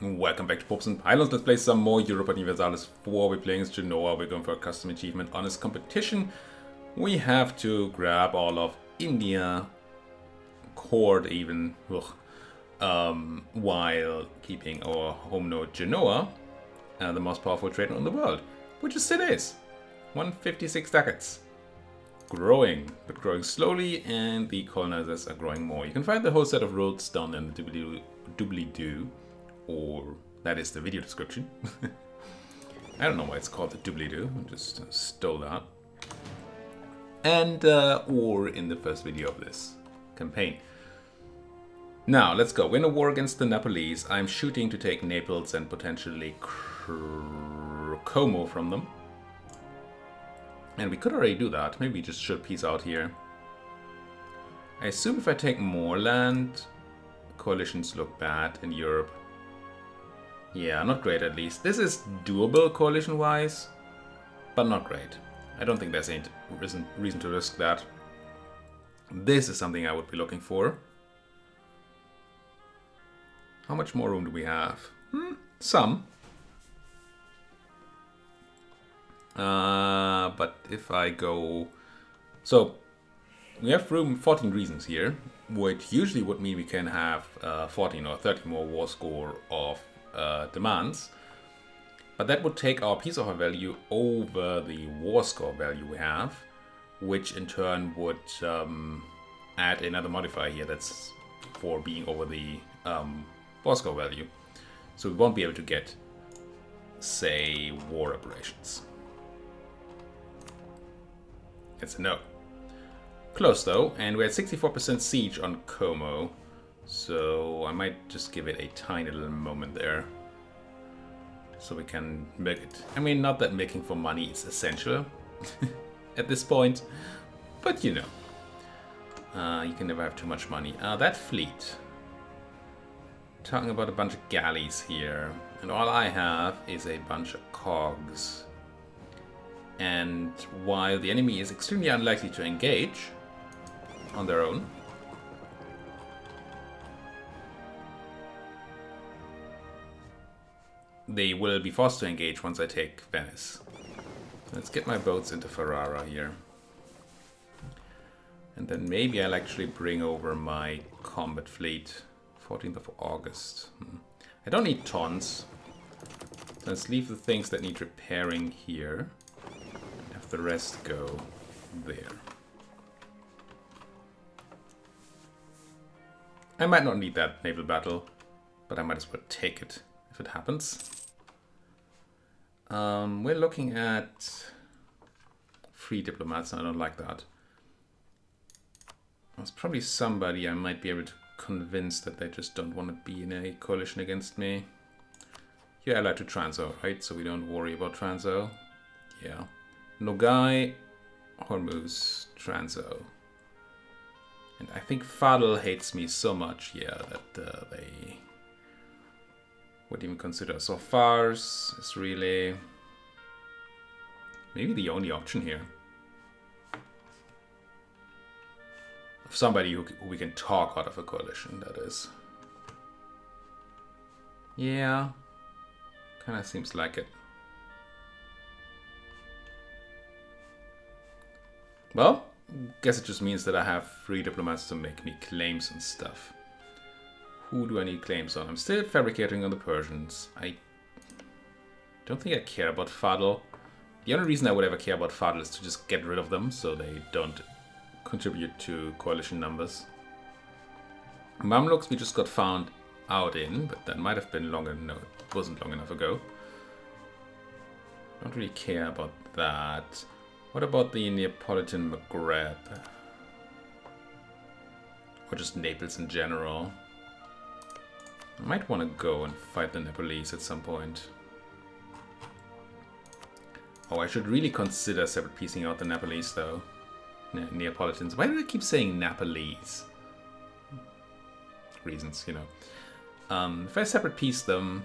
Welcome back to Popes and Pylons. Let's play some more Europa Universalis 4. We're playing as Genoa. We're going for a custom achievement honest competition. We have to grab all of India, court even, while keeping our home node Genoa, the most powerful trader in the world, which it still is. 156 ducats. Growing, but growing slowly, and the colonizers are growing more. You can find the whole set of roads down in the doobly-doo, or that is the video description. I don't know why it's called the doobly-doo, I just stole that. And, or in the first video of this campaign. Now, let's go. Win a war against the Nepalese. I'm shooting to take Naples and potentially Como from them. And we could already do that. Maybe we just should peace out here. I assume if I take more land, coalitions look bad in Europe. Yeah, not great at least. This is doable coalition-wise, but not great. I don't think there's any reason to risk that. This is something I would be looking for. How much more room do we have? Some. But if I go... So, we have room 14 reasons here, which usually would mean we can have 14 or 30 more war score of demands. But that would take our peace offer value over the war score value we have, which in turn would add another modifier here that's for being over the war score value. So we won't be able to get, say, war operations. It's a no. Close though, and we're at 64% siege on Como, so I might just give it a tiny little moment there. So we can make it. I mean, not that making for money is essential at this point, but you know. You can never have too much money. That fleet. Talking about a bunch of galleys here, and all I have is a bunch of cogs. And while the enemy is extremely unlikely to engage on their own, they will be forced to engage once I take Venice. Let's get my boats into Ferrara here. And then maybe I'll actually bring over my combat fleet. 14th of August. I don't need tons. Let's leave the things that need repairing here. Have the rest go there. I might not need that naval battle, but I might as well take it if it happens. We're looking at 3 diplomats, and I don't like that. There's probably somebody I might be able to convince that they just don't want to be in a coalition against me. You're allied to Transo, right? So we don't worry about Transo. Yeah. Nogai, Hormuz, Transo. And I think Fadl hates me so much, yeah, that they would even consider. So Fars is really maybe the only option here. Of somebody who we can talk out of a coalition, that is. Yeah, kind of seems like it. Well, guess it just means that I have 3 diplomats to make me claims and stuff. Who do I need claims on? I'm still fabricating on the Persians. I don't think I care about Fadl. The only reason I would ever care about Fadl is to just get rid of them so they don't contribute to coalition numbers. Mamluks we just got found out in, but that might have been longer. No, it wasn't long enough ago. Don't really care about that. What about the Neapolitan Maghreb? Or just Naples in general? I might want to go and fight the Nepalese at some point. Oh, I should really consider separate piecing out the Nepalese though. Neapolitans. Why do I keep saying Nepalese? Reasons, you know. If I separate piece them,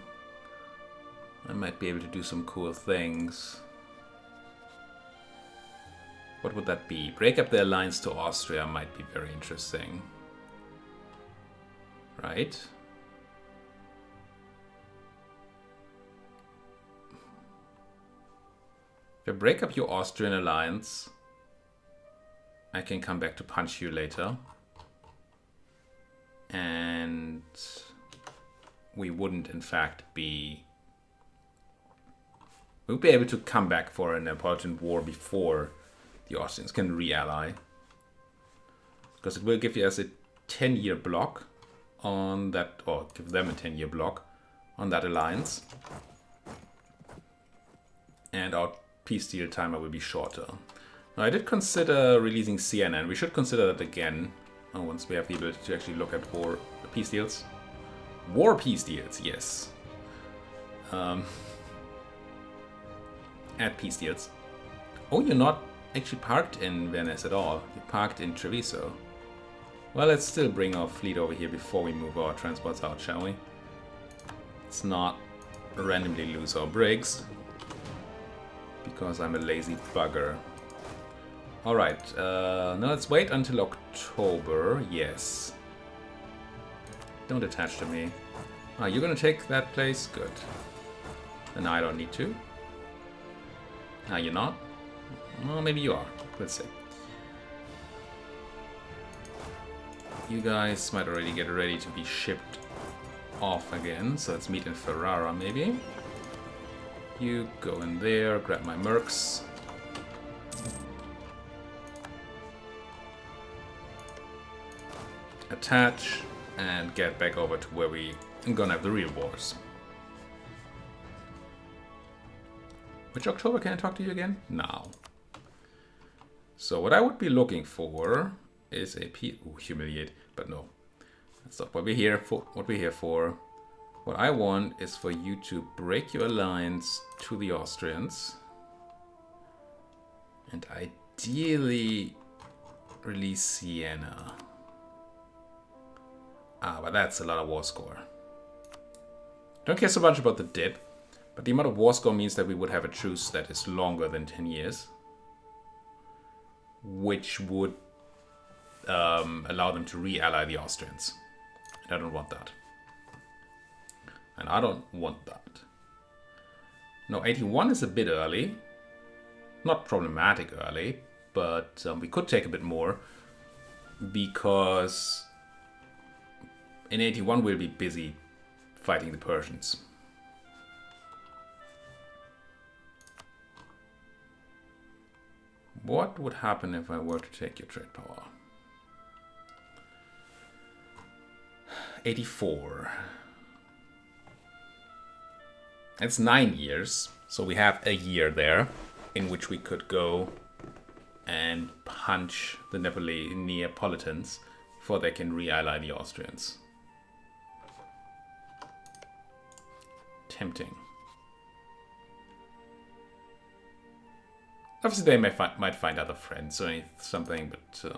I might be able to do some cool things. What would that be? Break up the alliance to Austria might be very interesting. Right? If I break up your Austrian alliance, I can come back to punch you later. And we wouldn't, in fact, be... We'll be able to come back for a Neapolitan war before the Austrians can re-ally. Because it will give us a 10-year block on that, or give them a 10-year block on that alliance. And our peace deal timer will be shorter. Now, I did consider releasing Siena, and we should consider that again once we have the ability to actually look at peace deals. War peace deals, yes. Add peace deals. Oh, you're not actually parked in Venice at all. You're parked in Treviso. Well, let's still bring our fleet over here before we move our transports out, shall we? Let's not randomly lose our brigs. Because I'm a lazy bugger. Alright, now let's wait until October. Yes. Don't attach to me. Ah, you're gonna take that place? Good. And I don't need to. Ah, you're not? Well, maybe you are. Let's see. You guys might already get ready to be shipped off again. So let's meet in Ferrara, maybe. You go in there, grab my mercs. Attach, and get back over to where we are gonna have the real wars. Which October can I talk to you again? Now. So what I would be looking for is a humiliate, but no. That's not what we're here for. What I want is for you to break your alliance to the Austrians. And ideally release Siena. Ah, but that's a lot of war score. Don't care so much about the dip, but the amount of war score means that we would have a truce that is longer than 10 years. Which would allow them to re-ally the Austrians. And I don't want that. And I don't want that. No, 81 is a bit early. Not problematic early, but we could take a bit more. Because in 81 we'll be busy fighting the Persians. What would happen if I were to take your trade power? 84. It's 9 years, so we have a year there in which we could go and punch the Neapolitans before they can re-ally the Austrians. Tempting. Obviously, they might find other friends or something, but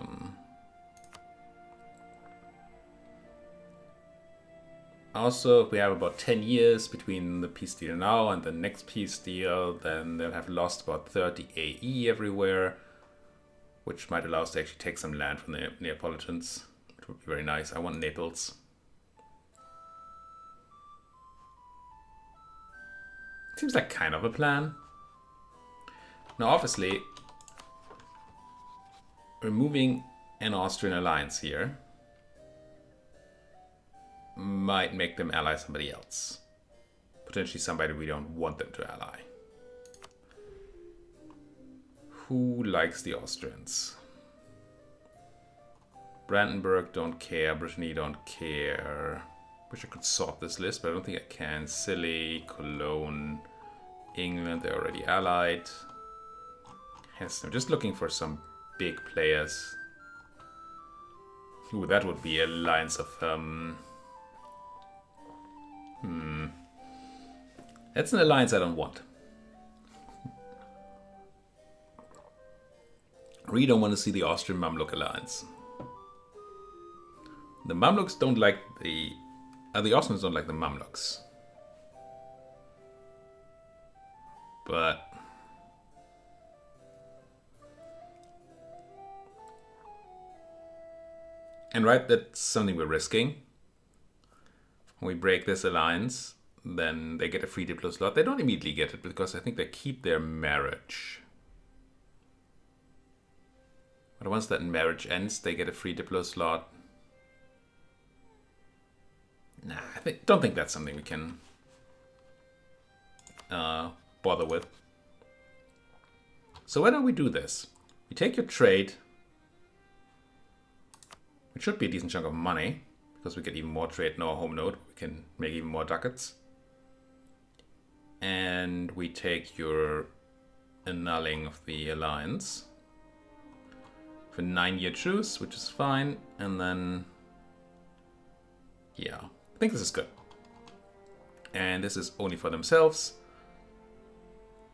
also, if we have about 10 years between the peace deal now and the next peace deal, then they'll have lost about 30 AE everywhere, which might allow us to actually take some land from the Neapolitans. It would be very nice. I want Naples. Seems like kind of a plan. Now, obviously, removing an Austrian alliance here might make them ally somebody else. Potentially somebody we don't want them to ally. Who likes the Austrians? Brandenburg don't care, Brittany don't care. Wish I could sort this list, but I don't think I can. Scilly, Cologne, England, they're already allied. Yes, I'm just looking for some big players. Ooh, that would be an alliance of That's an alliance I don't want. I really don't want to see the Austrian Mamluk alliance. The Mamluks don't like the Austrians don't like the Mamluks. But and right, that's something we're risking. When we break this alliance, then they get a free Diplo slot. They don't immediately get it because I think they keep their marriage. But once that marriage ends, they get a free Diplo slot. Nah, don't think that's something we can bother with. So why don't we do this? We take your trade, which should be a decent chunk of money, because we get even more trade in our home node. We can make even more ducats. And we take your annulling of the alliance for 9-year truce, which is fine. And then, yeah, I think this is good. And this is only for themselves.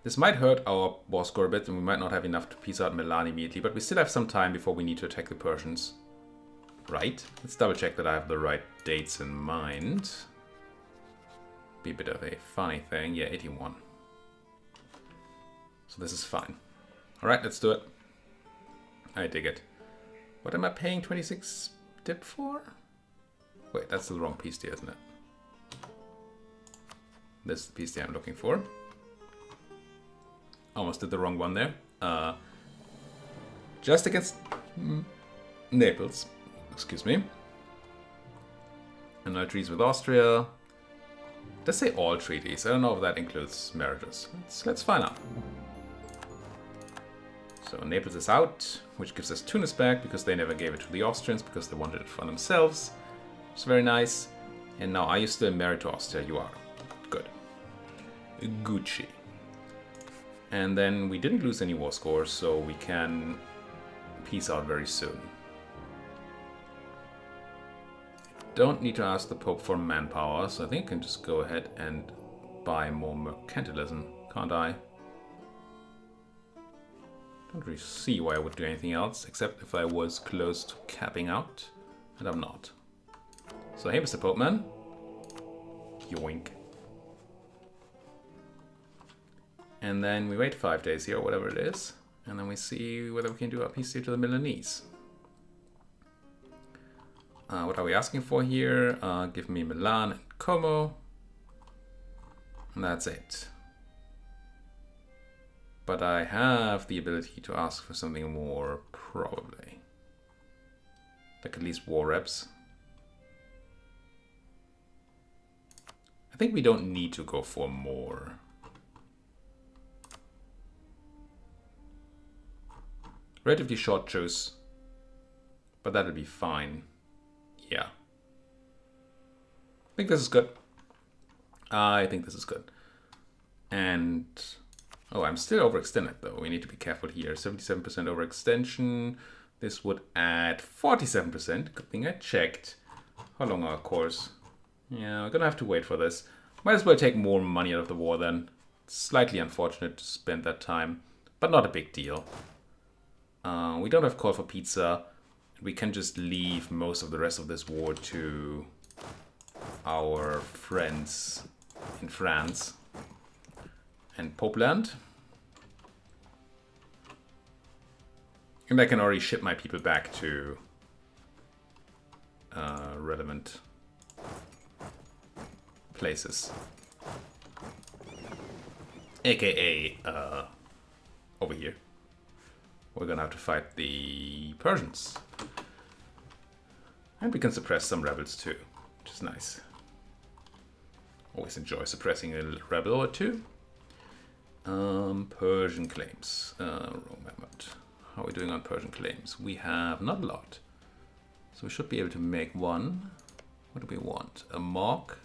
This might hurt our war score a bit, and we might not have enough to piece out Milan immediately, but we still have some time before we need to attack the Persians. Right? Let's double check that I have the right dates in mind. Be a bit of a funny thing. Yeah, 81. So this is fine. Alright, let's do it. I dig it. What am I paying 26 dip for? Wait, that's the wrong piece there, isn't it? This is the piece there I'm looking for. Almost did the wrong one there. Just against Naples. Excuse me. And no treaties with Austria. Does say all treaties. I don't know if that includes marriages. Let's find out. So Naples is out, which gives us Tunis back because they never gave it to the Austrians because they wanted it for themselves. It's very nice. And now are you still married to Austria? You are. Good. Gucci. And then we didn't lose any war scores, so we can peace out very soon. Don't need to ask the Pope for manpower, so I think I can just go ahead and buy more mercantilism, can't I? Don't really see why I would do anything else, except if I was close to capping out, and I'm not. So hey, Mr. Pope Man. Yoink. And then we wait 5 days here, or whatever it is, and then we see whether we can do a peace deal to the Milanese. What are we asking for here? Give me Milan and Como. And that's it. But I have the ability to ask for something more, probably. Like at least war reps. I think we don't need to go for more. Relatively short truce. But that'll be fine. Yeah. I think this is good. I think this is good. And... oh, I'm still overextended though. We need to be careful here. 77% overextension. This would add 47%. Good thing I checked. How long our course? Yeah, we're gonna have to wait for this. Might as well take more money out of the war then. It's slightly unfortunate to spend that time, but not a big deal. We don't have call for pizza. We can just leave most of the rest of this war to our friends in France and Popeland. And I can already ship my people back to relevant places. AKA over here. We're gonna have to fight the Persians. And we can suppress some rebels too, which is nice. Always enjoy suppressing a rebel or two. Persian claims. Wrong method. How are we doing on Persian claims? We have not a lot. So we should be able to make one. What do we want? A mock,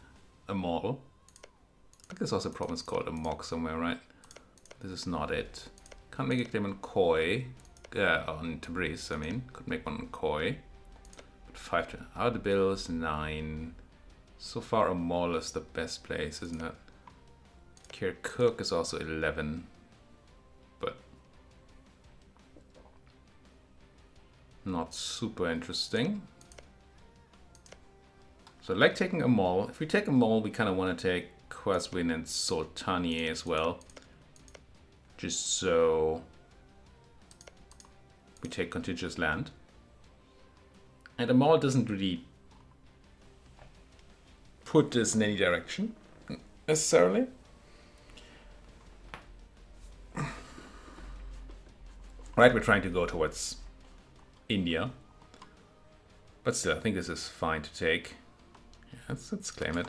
a model. I think there's also a province called a mock somewhere, right? This is not it. Can't make a claim on Khoi. On Tabriz, I mean. Could make one on Khoi. But 5 to... out of the bills, 9. So far, Amal is the best place, isn't it? Kirkuk is also 11. But... not super interesting. So I like taking Amal. If we take Amal, we kind of want to take Qazvin and Sultaniye as well. Just so... we take contiguous land. And Amal doesn't really put us in any direction. necessarily. Right, we're trying to go towards India. But still, I think this is fine to take. Yeah, let's claim it.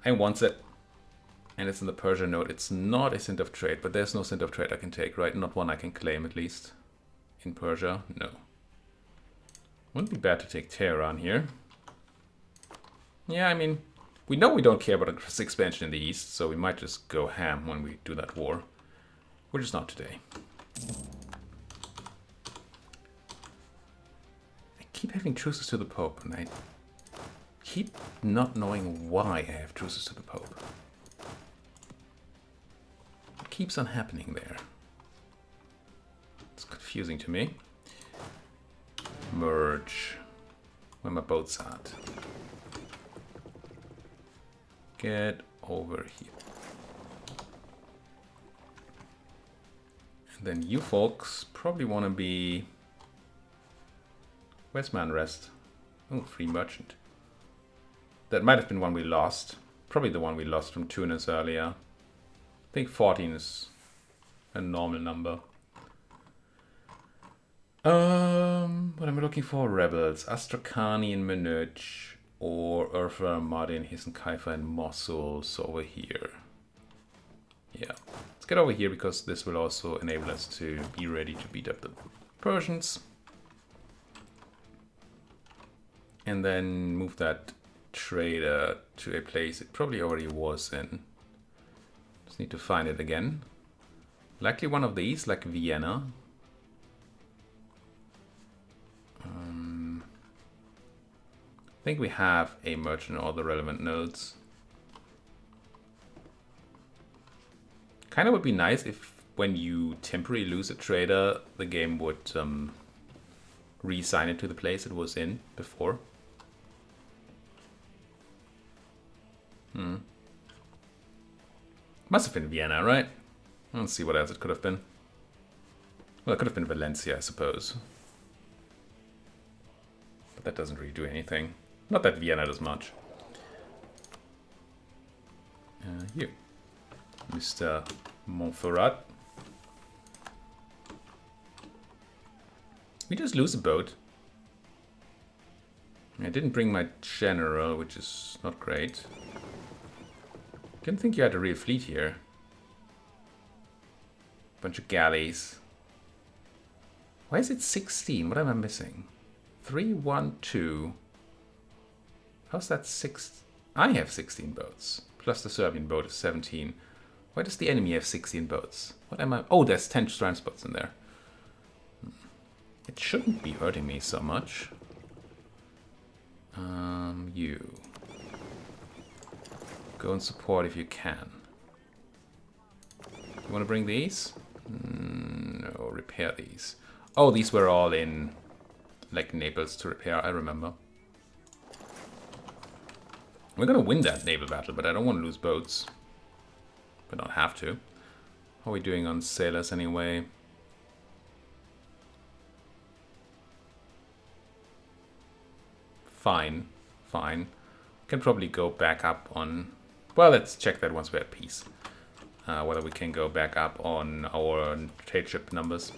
I want it. And it's in the Persia node. It's not a cent of trade, but there's no cent of trade I can take, right? Not one I can claim, at least. In Persia, no. Wouldn't be bad to take Tehran here. Yeah, I mean, we know we don't care about this expansion in the east, so we might just go ham when we do that war. We're just not today. I keep having truces to the Pope, and I keep not knowing why I have truces to the Pope. It keeps on happening there. It's confusing to me. Merge. Where my boats at? Get over here. And then you folks probably want to be... Where's Manrest? Oh, free merchant. That might have been one we lost. Probably the one we lost from Tunis earlier. I think 14 is a normal number. What am I looking for? Rebels. Astrakani and Menuj. Or Urfa, Mardin, Hissen, Kaifa, and Mosul. So over here. Yeah. Let's get over here because this will also enable us to be ready to beat up the Persians. And then move that trader to a place it probably already was in. Just need to find it again. Likely one of these, like Vienna. I think we have a merchant in all the relevant nodes. Kind of would be nice if when you temporarily lose a trader, the game would re-assign it to the place it was in before. Must have been Vienna, right? Let's see what else it could have been. Well, it could have been Valencia, I suppose. But that doesn't really do anything. Not that Vienna does much. You. Mr. Montferrat. We just lose a boat. I didn't bring my general, which is not great. Didn't think you had a real fleet here. Bunch of galleys. Why is it 16? What am I missing? 3, 1, 2. How's that 6? I have 16 boats. Plus the Serbian boat is 17. Why does the enemy have 16 boats? What am I? Oh, there's 10 transports in there. It shouldn't be hurting me so much. You. Go and support if you can. You want to bring these? No, repair these. Oh, these were all in, like, Naples to repair, I remember. We're gonna win that naval battle, but I don't want to lose boats. But don't have to. How are we doing on sailors anyway? Fine. Fine. Can probably go back up on... Well, let's check that once we're at peace. Whether we can go back up on our trade ship numbers.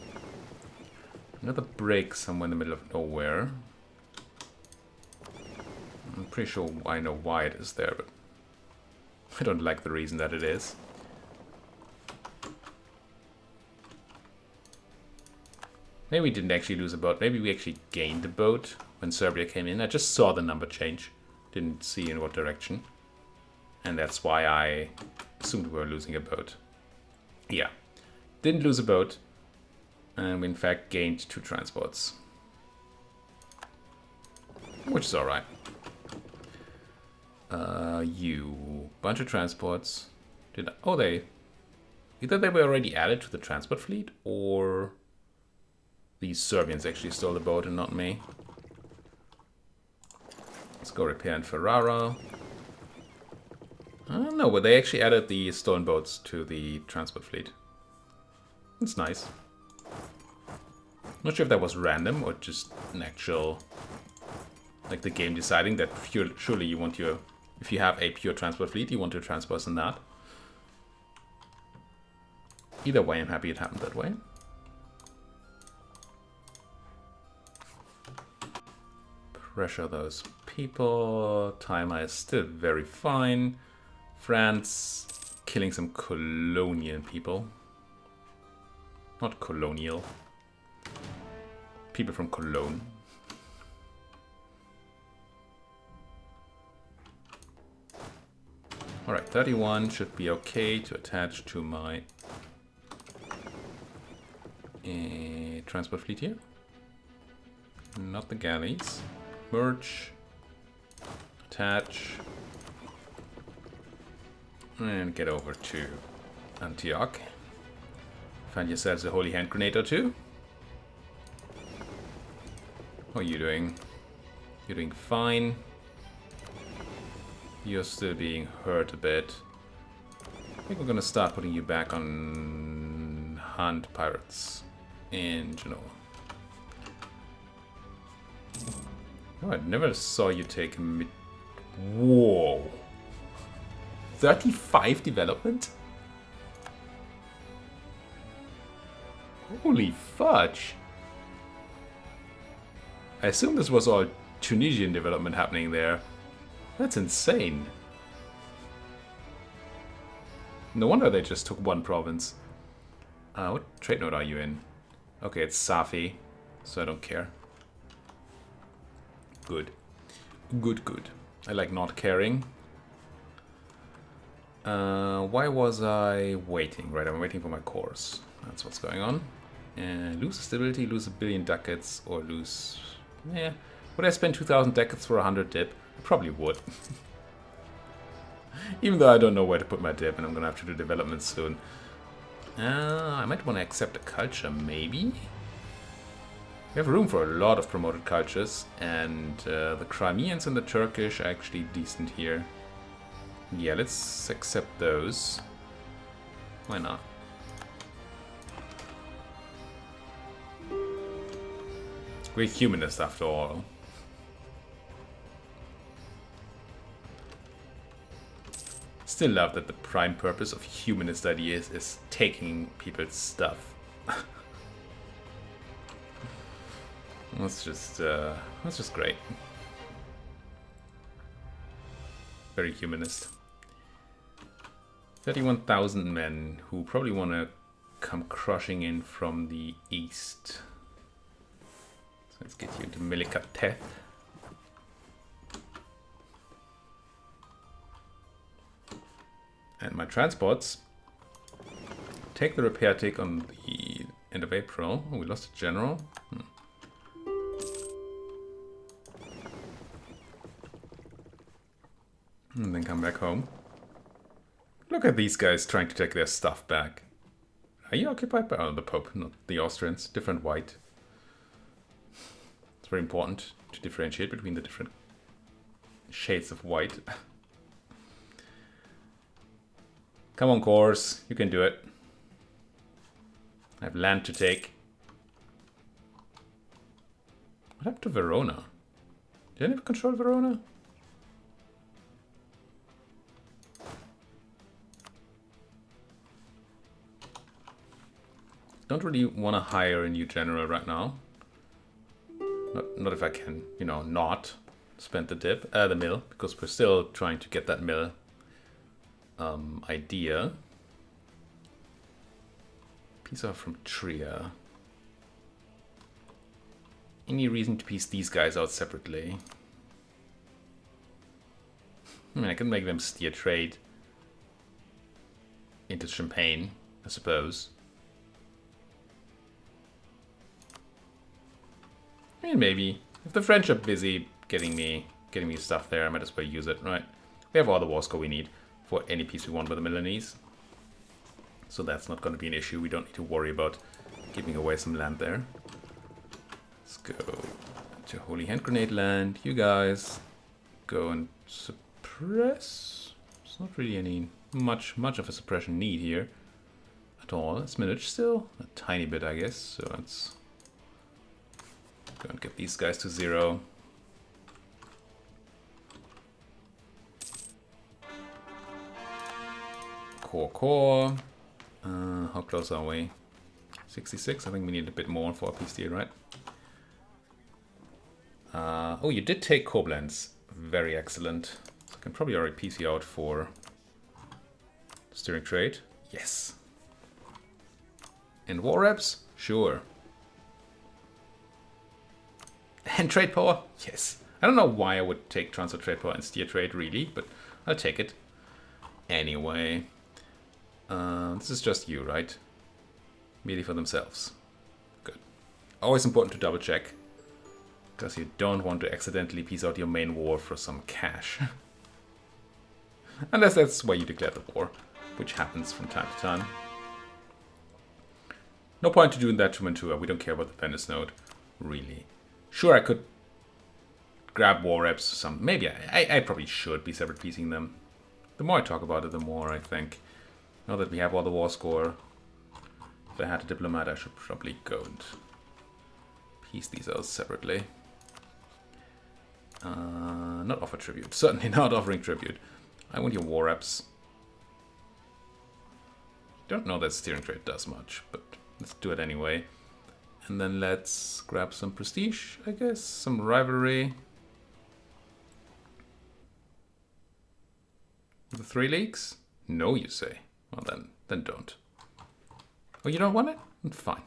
Another break somewhere in the middle of nowhere. I'm pretty sure I know why it is there, but I don't like the reason that it is. Maybe we didn't actually lose a boat. Maybe we actually gained a boat when Serbia came in. I just saw the number change. Didn't see in what direction. And that's why I assumed we were losing a boat. Yeah. Didn't lose a boat. And we in fact gained 2 transports. Which is alright. You. Bunch of transports. Oh, either they were already added to the transport fleet, or these Serbians actually stole the boat and not me. Let's go repair in Ferrara. I don't know, but they actually added the stolen boats to the transport fleet. It's nice. Not sure if that was random or just an actual, like the game deciding that surely you want your If you have a pure transport fleet, you want to transpose in that. Either way, I'm happy it happened that way. Pressure those people. Timer is still very fine. France killing some colonial people. Not colonial. People from Cologne. Alright, 31 should be okay to attach to my transport fleet here. Not the galleys. Merge. Attach. And get over to Antioch. Find yourselves a holy hand grenade or two. How are you doing? You're doing fine. You're still being hurt a bit. I think we're gonna start putting you back on hunt pirates in Genoa. Oh, I never saw you take mid. Whoa! 35 development? Holy fudge! I assume this was all Tunisian development happening there. That's insane. No wonder they just took one province. What trade node are you in? Okay, it's Safi, so I don't care. Good. Good, good. I like not caring. Why was I waiting? Right, I'm waiting for my course. That's what's going on. Lose stability, lose 1 billion ducats, or lose... Yeah. Would I spend 2,000 ducats for 100 dip? I probably would. Even though I don't know where to put my dip, and I'm gonna have to do development soon. I might want to accept a culture, maybe? We have room for a lot of promoted cultures, and the Crimeans and the Turkish are actually decent here. Yeah, let's accept those. Why not? We're humanist after all. Still love that the prime purpose of humanist ideas is taking people's stuff. That's just great. Very humanist. 31,000 men who probably want to come crushing in from the east. So let's get you into Melikateth. And my transports take the repair tick on the end of April. Oh, we lost a general. And then come back home. Look at these guys trying to take their stuff back. Are you occupied by... Oh, the Pope, not the Austrians. Different white. It's very important to differentiate between the different shades of white. Come on, course. You can do it. I have land to take. What happened to Verona? Did I never control Verona? Don't really want to hire a new general right now. Not if I can, you know, not spend the mill, because we're still trying to get that mill idea. Piece off from Trier. Any reason to piece these guys out separately? I mean, I can make them steer trade into Champagne, I suppose. I mean, maybe. If the French are busy getting me stuff there, I might as well use it, right? We have all the war score we need for any piece we want with the Milanese. So that's not going to be an issue. We don't need to worry about giving away some land there. Let's go to Holy Hand Grenade land. You guys go and suppress. There's not really any much of a suppression need here at all. It's Minute still. A tiny bit, I guess. So let's go and get these guys to 0. Core. How close are we? 66? I think we need a bit more for a peace deal, right? Oh, you did take Koblenz. Very excellent. So I can probably already piece you out for steering trade. Yes. And war reps? Sure. And trade power? Yes. I don't know why I would take transfer trade power and steer trade, really, but I'll take it. Anyway. This is just you, right? Merely for themselves. Good. Always important to double check. Because you don't want to accidentally piece out your main war for some cash. Unless that's why you declare the war, which happens from time to time. No point to doing that to Mantua. We don't care about the Venice node, really. Sure, I could grab war reps. Some maybe I probably should be separate piecing them. The more I talk about it, the more I think. Now that we have all the war score, if I had a diplomat, I should probably go and piece these out separately. Not offer tribute. Certainly not offering tribute. I want your war reps. Don't know that steering trade does much, but let's do it anyway. And then let's grab some prestige, I guess. Some rivalry. The 3 leagues? No, you say. Well then don't. Oh, you don't want it? Fine.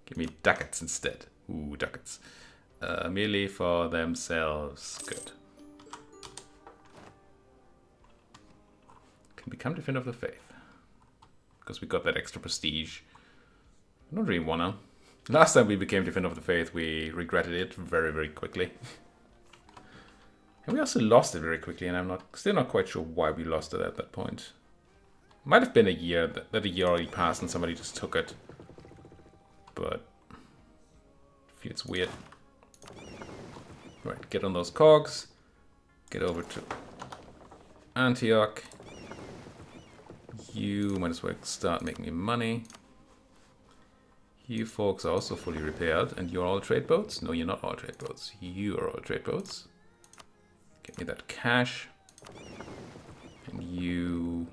Give me ducats instead. Ooh, ducats. Merely for themselves. Good. Can become Defender of the Faith. Because we got that extra prestige. I don't really wanna. Last time we became Defender of the Faith, we regretted it very, very quickly. And we also lost it very quickly, and I'm still not quite sure why we lost it at that point. Might have been a year, that a year already passed and somebody just took it. But feels weird. Right, get on those cogs. Get over to Antioch. You might as well start making me money. You folks are also fully repaired, and you're all trade boats? No, you're not all trade boats. You are all trade boats. Get me that cash. And you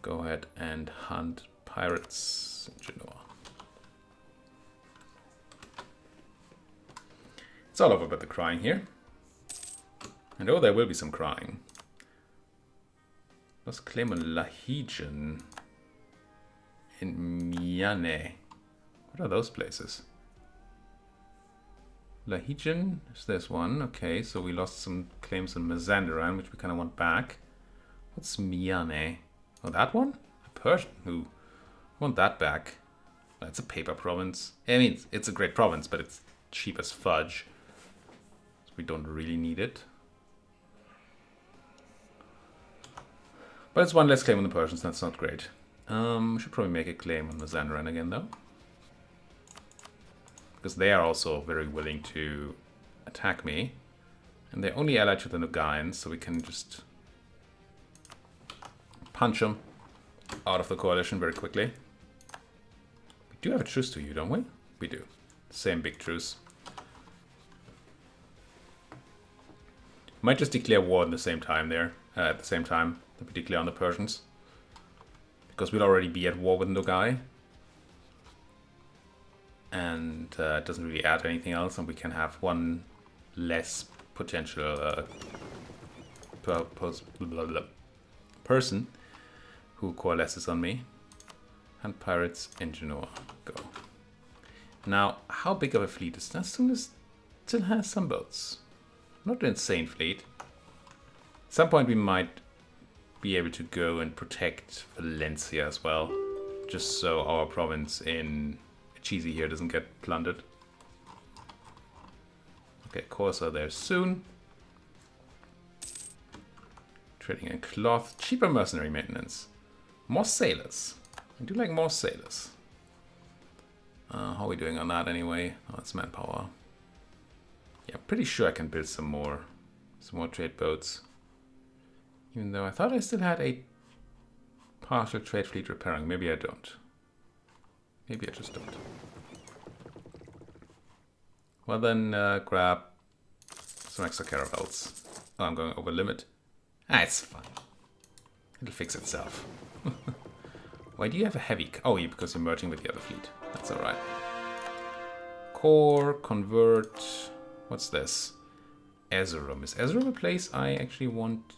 go ahead and hunt pirates in Genoa. It's all over but the crying here. And oh, there will be some crying. Let's claim a Lahijan in Miane. What are those places? Lahijan is this one. Okay, so we lost some claims in Mazandaran, which we kind of want back. What's Miane? Oh, that one? A Persian. Who? Want that back. That's a paper province. I mean, it's a great province, but it's cheap as fudge. So we don't really need it. But it's one less claim on the Persians, that's not great. We should probably make a claim on Mazandaran again, though. Because they are also very willing to attack me. And they're only allied to the Nogayans, so we can just punch them out of the coalition very quickly. We do have a truce to you, don't we? We do. Same big truce. Might just declare war at the same time there. At the same time that we declare on the Persians. Because we'll already be at war with Nogai. And it doesn't really add anything else, and we can have one less potential person who coalesces on me. And pirates in Genoa. Go. Now, how big of a fleet is that? Still has some boats. Not an insane fleet. At some point we might be able to go and protect Valencia as well. Just so our province in Cheesy here doesn't get plundered. Okay, Corsa there soon. Trading in cloth. Cheaper mercenary maintenance. More sailors. I do like more sailors. How are we doing on that anyway? Oh, it's manpower. Yeah, I'm pretty sure I can build some more trade boats. Even though I thought I still had a partial trade fleet repairing. Maybe I don't. Maybe I just don't. Well then, grab some extra caravels. Oh, I'm going over limit. Ah, it's fine. It'll fix itself. Why do you have a heavy? Oh, yeah, because you're merging with the other fleet. That's alright. Core, convert. What's this? Erzurum. Is Erzurum a place I actually want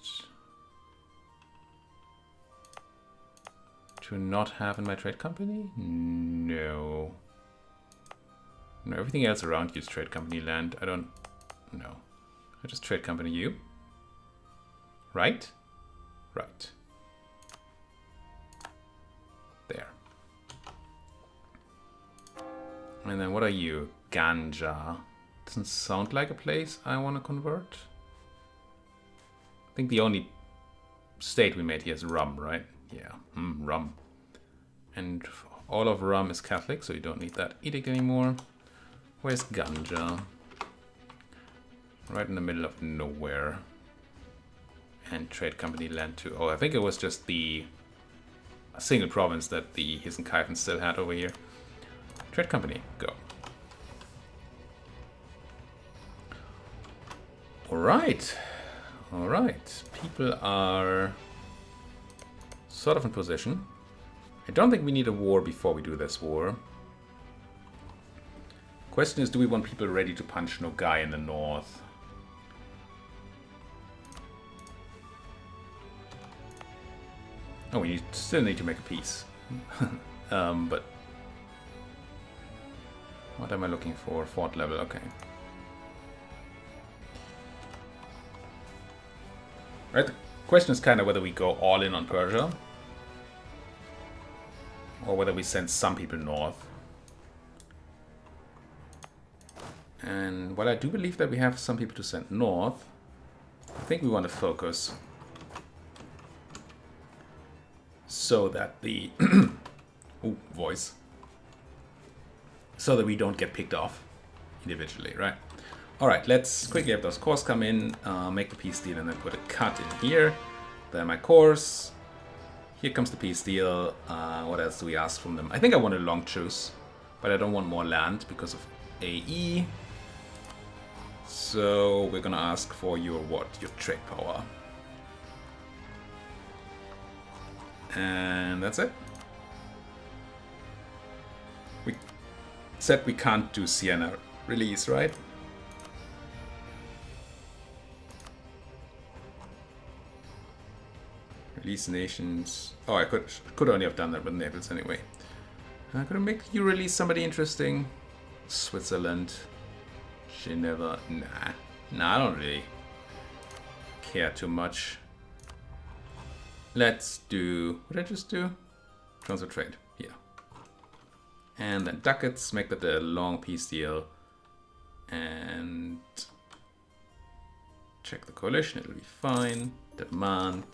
to not have in my trade company? No. No, everything else around you is trade company land. I don't know. I just trade company you. Right? Right. There. And then what are you? Ganja. Doesn't sound like a place I want to convert. I think the only state we made here is Rum, right? Yeah, Rum. And all of Rum is Catholic, so you don't need that edict anymore. Where's Ganja? Right in the middle of nowhere. And trade company land too. Oh, I think it was just a single province that the Hisenkaifens still had over here. Trade company, go. Alright. Alright. People are sort of in position. I don't think we need a war before we do this war. Question is, do we want people ready to punch Nogai in the north? Oh, we still need to make a peace. But what am I looking for? Fort level, okay. Right, the question is kind of whether we go all in on Persia or whether we send some people north. And while I do believe that we have some people to send north, I think we want to focus so that the ooh, voice, so that we don't get picked off individually, right? All right, let's quickly have those cores come in, make the peace deal, and then put a cut in here. Then my cores. Here comes the peace deal. What else do we ask from them? I think I want a long truce, but I don't want more land because of AE. So we're gonna ask for your what? Your trade power. And that's it. We said we can't do Siena release, right? Release nations. Oh, I could only have done that with Naples anyway. I'm gonna make you release somebody interesting. Switzerland. Geneva. Nah, I don't really care too much. Let's do, what did I just do? Transfer trade, yeah. And then ducats, make that a long peace deal. And check the coalition, it'll be fine. Demand.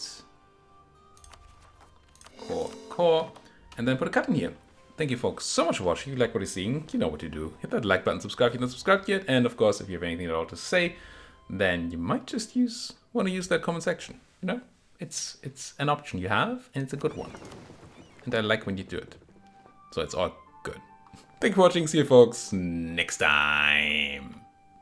Core. And then put a cut in here. Thank you folks so much for watching. If you like what you're seeing, you know what to do. Hit that like button, subscribe if you're not subscribed yet. And of course, if you have anything at all to say, then you might just want to use that comment section. You know, it's an option you have, and it's a good one. And I like when you do it. So it's all good. Thank you for watching. See you folks next time.